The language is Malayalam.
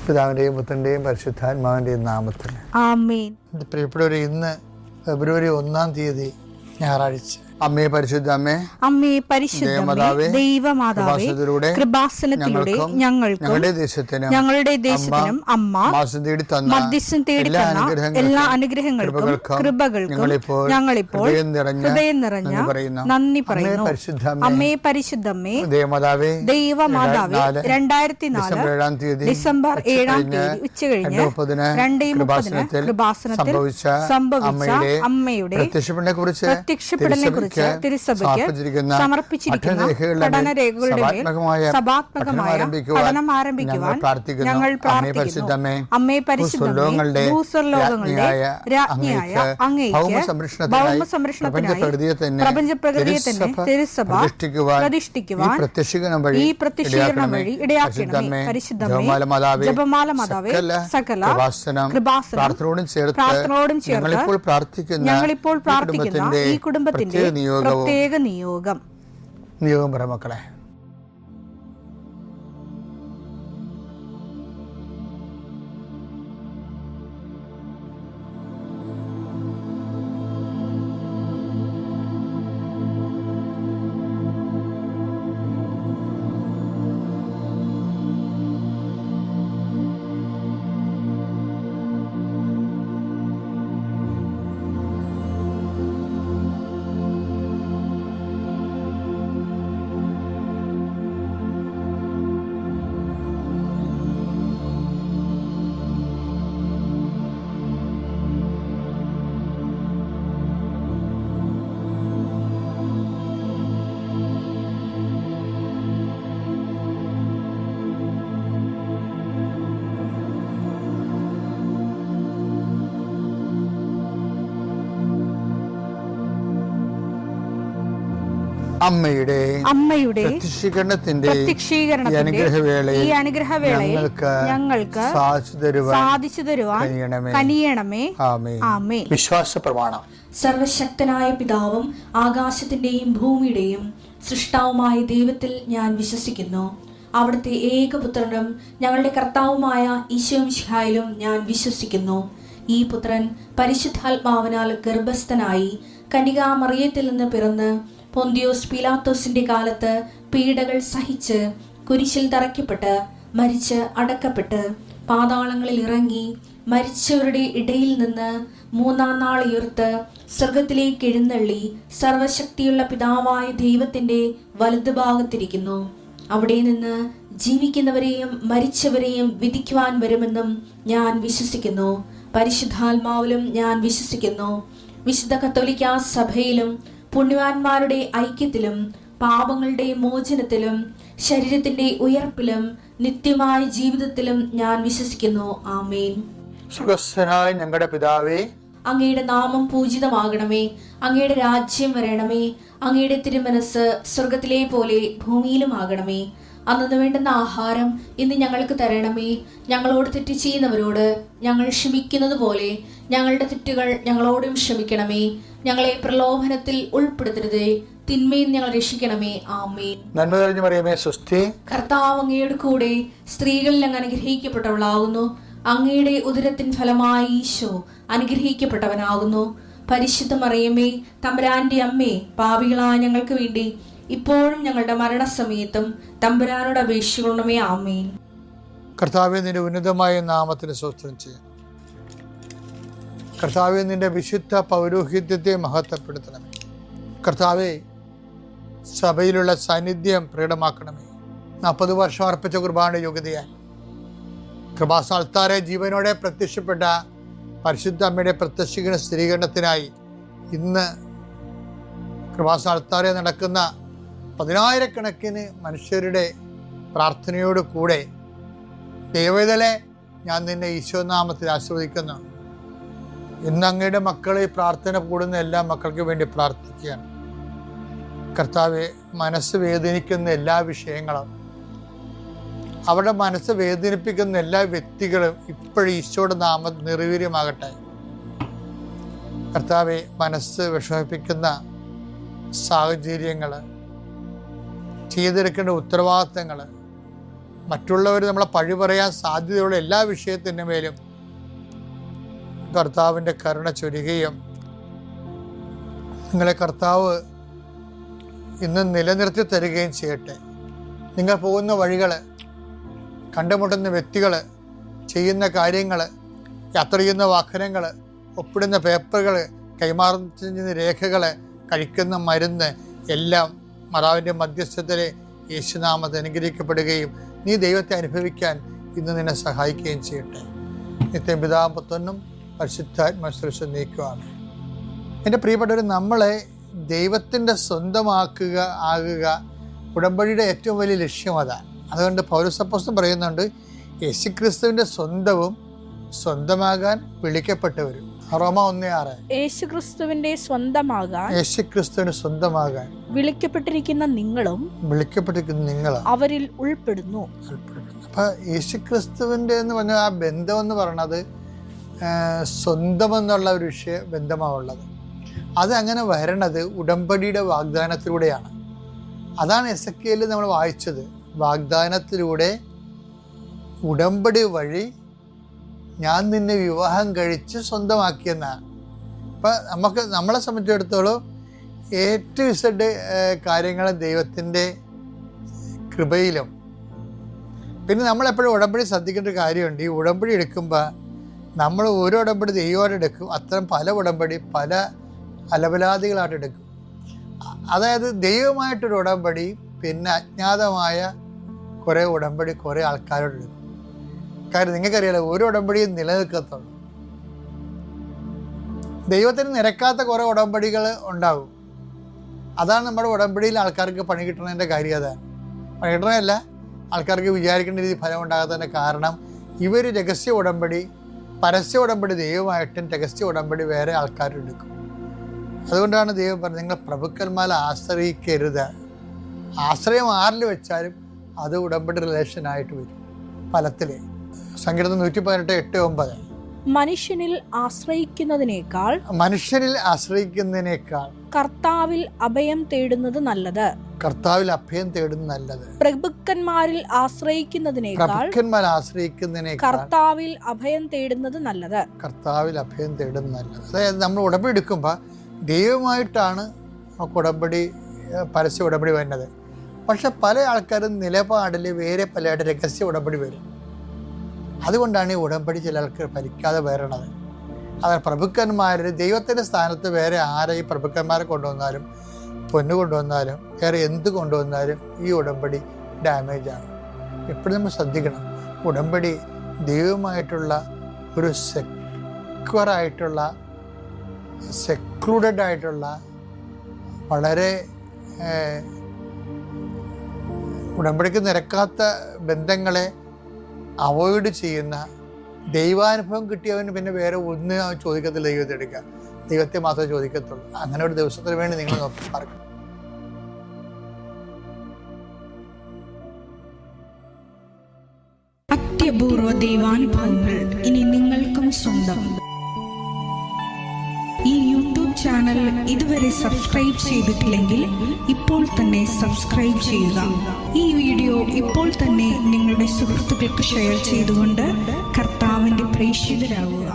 പിതാവിൻ്റെയും പുത്രൻ്റെയും പരിശുദ്ധാത്മാവിൻ്റെയും നാമത്തിൽ ആമേൻ. പ്രിയപ്പെട്ടവരെ, ഇന്ന് ഫെബ്രുവരി 1 ഞായറാഴ്ച. അമ്മേ പരിശുദ്ധ അമ്മേ, അമ്മേ പരിശുദ്ധമേ, ദൈവമാതാവേ, കൃപാസനത്തിലൂടെ ഞങ്ങൾക്കും ഞങ്ങളുടെ ദേശത്തിനും അമ്മ മധ്യസ്ഥം തേടി തന്ന എല്ലാ അനുഗ്രഹങ്ങൾക്കും കൃപകൾക്കും ഞങ്ങളിപ്പോൾ ഹൃദയം നിറഞ്ഞ നന്ദി പറയുന്നു. അമ്മേ പരിശുദ്ധമേ, ദൈവമാതാവേ, 2004 ഡിസംബർ 7 ഉച്ചകഴിഞ്ഞ് 2:30 കൃപാസനത്തിൽ സംഭവിച്ച അമ്മയുടെ പ്രത്യക്ഷപ്പെടലിനെ തിരുസഭയ്ക്ക് സമർപ്പിച്ചിരിക്കുന്ന പഠനരേഖകളുടെ മേൽ സഭാത്മകമായ പഠനം ആരംഭിക്കുവാൻ ഞങ്ങൾ പ്രാർത്ഥിക്കുന്നു. അമ്മേ പരിശുദ്ധമേ, ഭൂസ്വർലോകങ്ങളുടെ രാജ്ഞിയായ അങ്ങേയ്ക്ക് ഭൗമസംരക്ഷണത്തിനായി പ്രപഞ്ചപ്രകൃതിയെ തന്നെ തിരുസഭ പ്രതിഷ്ഠിക്കുവാൻ ഈ പ്രത്യക്ഷീകരണം വഴി ഇടയാക്കണമേ. പരിശുദ്ധമേ, ജപമാല മാതാവേ, സകല കൃപാസനം പ്രാർത്ഥനയോടും ചേർത്ത് ഞങ്ങളിപ്പോൾ പ്രാർത്ഥിക്കുന്ന ഈ കുടുംബത്തിന്റെ പ്രത്യേക നിയോഗം പറ മക്കളെ. അമ്മയുടെ പ്രത്യക്ഷീകരണത്തിന്റെ ഈ അനുഗ്രഹവേളയിൽ ഞങ്ങൾക്ക് സാധിച്ചു തരുവാൻ കനിയണമേ. ആമേൻ. വിശ്വാസ പ്രമാണം. സർവശക്തനായ പിതാവും ആകാശത്തിന്റെയും ഭൂമിയുടെയും സൃഷ്ടാവുമായ ദൈവത്തിൽ ഞാൻ വിശ്വസിക്കുന്നു. അവിടുത്തെ ഏകപുത്രനും ഞങ്ങളുടെ കർത്താവുമായ ഈശോ മിശിഹായിലും ഞാൻ വിശ്വസിക്കുന്നു. ഈ പുത്രൻ പരിശുദ്ധാത്മാവിനാൽ ഗർഭസ്ഥനായി കന്യകാമറിയത്തിൽ നിന്ന് പിറന്ന് പൊന്തിയോസ് പീലാത്തോസിന്റെ കാലത്ത് പീഡകൾ സഹിച്ച് കുരിശിൽ തറയ്ക്കപ്പെട്ട് മരിച്ച് അടക്കപ്പെട്ട് പാതാളങ്ങളിൽ ഇറങ്ങി മരിച്ചവരുടെ ഇടയിൽ നിന്ന് 3-ാം നാൾ ഉയർത്ത് സ്വർഗത്തിലേക്ക് എഴുന്നള്ളി സർവശക്തിയുള്ള പിതാവായ ദൈവത്തിന്റെ വലതുഭാഗത്തിരിക്കുന്നു. അവിടെ നിന്ന് ജീവിക്കുന്നവരെയും മരിച്ചവരെയും വിധിക്കുവാൻ വരുമെന്നും ഞാൻ വിശ്വസിക്കുന്നു. പരിശുദ്ധാത്മാവിലും ഞാൻ വിശ്വസിക്കുന്നു. വിശുദ്ധ കത്തോലിക്കാ സഭയിലും പുണ്യവാന്മാരുടെ ഐക്യത്തിലും പാപങ്ങളുടെ മോചനത്തിലും ശരീരത്തിന്റെ ഉയർപ്പിലും നിത്യമായ ജീവിതത്തിലും ഞാൻ വിശ്വസിക്കുന്നു. ആമേൻ. സ്വർഗ്ഗസ്ഥനായ ഞങ്ങളുടെ പിതാവേ, അങ്ങയുടെ നാമം പൂജിതമാകണമേ. അങ്ങയുടെ രാജ്യം വരണമേ. അങ്ങയുടെ തിരുമനസ് സ്വർഗത്തിലെ പോലെ ഭൂമിയിലും ആകണമേ. അന്നു വേണ്ടുന്ന ആഹാരം ഇന്ന് ഞങ്ങൾക്ക് തരണമേ. ഞങ്ങളോട് തെറ്റ് ചെയ്യുന്നവരോട് ഞങ്ങൾ ക്ഷമിക്കുന്നത് പോലെ ഞങ്ങളുടെ തെറ്റുകൾ ഞങ്ങളോടും ക്ഷമിക്കണമേ. ഞങ്ങളെ പ്രലോഭനത്തിൽ ഉൾപ്പെടുത്തരുതേ, തിന്മയിൽ ഞങ്ങൾ രക്ഷിക്കണമേ. ആമേൻ. നന്മ നിറഞ്ഞ മറിയമേ, സ്വസ്തി. കർത്താവ് അങ്ങയുടെ കൂടെ സ്ത്രീകളിൽ അങ്ങ് അനുഗ്രഹിക്കപ്പെട്ടവളാകുന്നു. അങ്ങയുടെ ഉദരത്തിൻ ഫലമായി ഈശോ അനുഗ്രഹിക്കപ്പെട്ടവനാകുന്നു. പരിശുദ്ധ മറിയമേ, തമ്പുരാന്റെ അമ്മേ, പാപികളായ ഞങ്ങൾക്ക് വേണ്ടി ഇപ്പോഴും ഞങ്ങളുടെ മരണസമയത്തും തമ്പുരാനോട് അപേക്ഷിക്കണമേ. ആമേൻ. കർത്താവേ, നിന്റെ ഉന്നതമായ നാമത്തിന് സ്തോത്രം ചെയ്യാം. കർത്താവേ, നിന്റെ വിശുദ്ധ പൗരോഹിത്യത്തെ മഹത്വപ്പെടുത്തണമേ. കർത്താവേ, സഭയിലുള്ള സാന്നിധ്യം പ്രകടമാക്കണമേ. 40 വർഷം അർപ്പിച്ച കുർബാനയുടെ യോഗ്യതയായി കൃപാസ്ഥാനത്താരെ ജീവനോടെ പ്രത്യക്ഷപ്പെട്ട പരിശുദ്ധ അമ്മയുടെ പ്രത്യക്ഷീകരണ സ്ഥിരീകരണത്തിനായി ഇന്ന് കൃപാസ്ഥാനത്താരെ നടക്കുന്ന 10,000-കണക്കിന് മനുഷ്യരുടെ പ്രാർത്ഥനയോട് കൂടെ ദൈവവേദലെ ഞാൻ നിന്നെ ഈശോനാമത്തിൽ ആശീർവദിക്കുന്നു. ഇന്ന് അങ്ങയുടെ മക്കളെ പ്രാർത്ഥന കൂടുന്ന എല്ലാ മക്കൾക്ക് വേണ്ടി പ്രാർത്ഥിക്കുകയാണ്. കർത്താവെ, മനസ്സ് വേദനിക്കുന്ന എല്ലാ വിഷയങ്ങളും, അവരുടെ മനസ്സ് വേദനിപ്പിക്കുന്ന എല്ലാ വ്യക്തികളും ഇപ്പോഴും ഈശോയുടെ നാമം നിർവീര്യമാകട്ടെ. കർത്താവെ, മനസ്സ് വിഷമിപ്പിക്കുന്ന സാഹചര്യങ്ങൾ, ചെയ്തെടുക്കേണ്ട ഉത്തരവാദിത്തങ്ങൾ, മറ്റുള്ളവർ നമ്മളെ പഴി പറയാൻ സാധ്യതയുള്ള എല്ലാ വിഷയത്തിൻ്റെ മേലും കർത്താവിൻ്റെ കരുണ ചൊരിയുകയും നിങ്ങളെ കർത്താവ് ഇന്ന് നിലനിർത്തി തരികയും ചെയ്യട്ടെ. നിങ്ങൾ പോകുന്ന വഴികൾ, കണ്ടുമുട്ടുന്ന വ്യക്തികൾ, ചെയ്യുന്ന കാര്യങ്ങൾ, യാത്ര ചെയ്യുന്ന വാഹനങ്ങൾ, ഒപ്പിടുന്ന പേപ്പറുകൾ, കൈമാറുന്ന രേഖകൾ, കഴിക്കുന്ന മരുന്ന് എല്ലാം മാതാവിൻ്റെ മധ്യസ്ഥതയിൽ യേശുനാമത്തിൽ അനുഗ്രഹിക്കപ്പെടുകയും നീ ദൈവത്തെ അനുഭവിക്കാൻ ഇന്ന് നിന്നെ സഹായിക്കുകയും ചെയ്യട്ടെ. നിത്യം പിതാവും പുത്രനും പരിശുദ്ധാത്മാശ്രേഷ്ഠ നീക്കുവാണ്. എൻ്റെ പ്രിയപ്പെട്ടവർ, നമ്മളെ ദൈവത്തിൻ്റെ ആകുക ഉടമ്പടിയുടെ ഏറ്റവും വലിയ ലക്ഷ്യം അതാണ്. അതുകൊണ്ട് പൗലോസ് അപ്പോസ്തലൻ പറയുന്നുണ്ട്, യേശുക്രിസ്തുവിൻ്റെ സ്വന്തമാകാൻ വിളിക്കപ്പെട്ടവരും. റോമ 1:6 യേശുക്രിസ്തുവിന് സ്വന്തമാകാൻ വിളിക്കപ്പെട്ടിരിക്കുന്ന നിങ്ങളും അവരിൽ ഉൾപ്പെടുന്നു. അപ്പൊ യേശുക്രിസ്തുവിൻ്റെ എന്ന് പറഞ്ഞ ആ ബന്ധം എന്ന് പറയുന്നത് സ്വന്തം എന്നുള്ള ഒരു ബന്ധമാണുള്ളത്. അത് അങ്ങനെ വരണത് ഉടമ്പടിയുടെ വാഗ്ദാനത്തിലൂടെയാണ്. അതാണ് എസെക്കിയേൽ നമ്മൾ വായിച്ചത്. വാഗ്ദാനത്തിലൂടെ ഉടമ്പടി വഴി ഞാൻ നിന്നെ വിവാഹം കഴിച്ച് സ്വന്തമാക്കിയെന്നാണ്. അപ്പം നമ്മളെ സംബന്ധിച്ചിടത്തോളം A to Z കാര്യങ്ങൾ ദൈവത്തിൻ്റെ കൃപയിലും. പിന്നെ നമ്മളെപ്പോഴും ഉടമ്പടി ശ്രദ്ധിക്കേണ്ട ഒരു കാര്യമുണ്ട്. ഈ ഉടമ്പടി എടുക്കുമ്പോൾ നമ്മൾ ഓരോ ഉടമ്പടി ദൈവമായിട്ട് എടുക്കും. അത്തരം പല ഉടമ്പടി പല അലപലാദികളായിട്ട് എടുക്കും. അതായത് ദൈവമായിട്ടൊരു ഉടമ്പടി, പിന്നെ അജ്ഞാതമായ കുറേ ഉടമ്പടി കുറേ ആൾക്കാരോട് എടുക്കും. കാര്യം നിങ്ങൾക്കറിയാലോ, ഓരോ ഉടമ്പടിയും നിലനിൽക്കത്തുള്ളൂ. ദൈവത്തിന് നിരക്കാത്ത കുറേ ഉടമ്പടികൾ ഉണ്ടാകും. അതാണ് നമ്മുടെ ഉടമ്പടിയിൽ ആൾക്കാർക്ക് പണി കിട്ടുന്നതിൻ്റെ കാര്യം. അതാണ് പണി കിട്ടണമല്ല, ആൾക്കാർക്ക് വിചാരിക്കേണ്ട രീതി ഫലം ഉണ്ടാകാത്തതിൻ്റെ കാരണം ഇവർ രഹസ്യ ഉടമ്പടി, പരസ്യ ഉടമ്പടി ദൈവമായിട്ടും രഹസ്യ ഉടമ്പടി വേറെ ആൾക്കാരെടുക്കും. അതുകൊണ്ടാണ് ദൈവം പറഞ്ഞത്, നിങ്ങൾ പ്രഭുക്കന്മാരെ ആശ്രയിക്കരുത്. ആശ്രയം ആരിൽ വെച്ചാലും അത് ഉടമ്പടി റിലേഷനായിട്ട് വരും ഫലത്തിൽ. സങ്കീർത്തനം 118:8-9 മനുഷ്യനിൽ ആശ്രയിക്കുന്നതിനേക്കാൾ കർത്താവിൽ അഭയം തേടുന്നത് നല്ലത്. പ്രഭുക്കന്മാരിൽ ആശ്രയിക്കുന്നതിനേക്കാൾ കർത്താവിൽ അഭയം തേടുന്നത് നല്ലത്. അതായത് നമ്മൾ ഉടമ്പടി എടുക്കുമ്പോൾ ദൈവമായിട്ടാണ് നമുക്ക് ഉടമ്പടി, പരസ്യ ഉടമ്പടി വരുന്നത്. പക്ഷെ പല ആൾക്കാരും നിലപാടിൽ വേറെ പലയായിട്ട് രഹസ്യ ഉടമ്പടി വരും. അതുകൊണ്ടാണ് ഈ ഉടമ്പടി ചില ആൾക്കാർ ഫലിക്കാതെ വരണത്. അതായത് പ്രഭുക്കന്മാർ ദൈവത്തിൻ്റെ സ്ഥാനത്ത് വേറെ ആരെ ഈ പ്രഭുക്കന്മാരെ കൊണ്ടുവന്നാലും പൊന്നു കൊണ്ടുവന്നാലും വേറെ എന്ത് കൊണ്ടുവന്നാലും ഈ ഉടമ്പടി ഡാമേജാണ്. എപ്പോഴും നമ്മൾ ശ്രദ്ധിക്കണം. ഉടമ്പടി ദൈവമായിട്ടുള്ള ഒരു സെക്ലൂഡഡ് ആയിട്ടുള്ള വളരെ ഉടമ്പടിക്ക് നിരക്കാത്ത ബന്ധങ്ങളെ അവോയ്ഡ് ചെയ്യുന്ന, ദൈവാനുഭവം കിട്ടിയവന് പിന്നെ വേറെ ഒന്നും ചോദിക്കത്തില്ല. ദൈവത്തെ എടുക്കുക, ദൈവത്തെ മാത്രമേ ചോദിക്കത്തുള്ളൂ. അങ്ങനെ ഒരു ദിവസത്തിന് വേണ്ടി നിങ്ങൾ നോക്കി പാർക്കണം. അത്യപൂർവ ദൈവാനുഭവങ്ങൾ ഇനി നിങ്ങൾക്കും സ്വന്തം. ഈ യൂട്യൂബ് ചാനൽ ഇതുവരെ സബ്സ്ക്രൈബ് ചെയ്തിട്ടില്ലെങ്കിൽ ഇപ്പോൾ തന്നെ സബ്സ്ക്രൈബ് ചെയ്യുക. ഈ വീഡിയോ ഇപ്പോൾ തന്നെ നിങ്ങളുടെ സുഹൃത്തുക്കൾക്ക് ഷെയർ ചെയ്തുകൊണ്ട് കർത്താവിന്റെ പ്രേക്ഷിതരാകുക.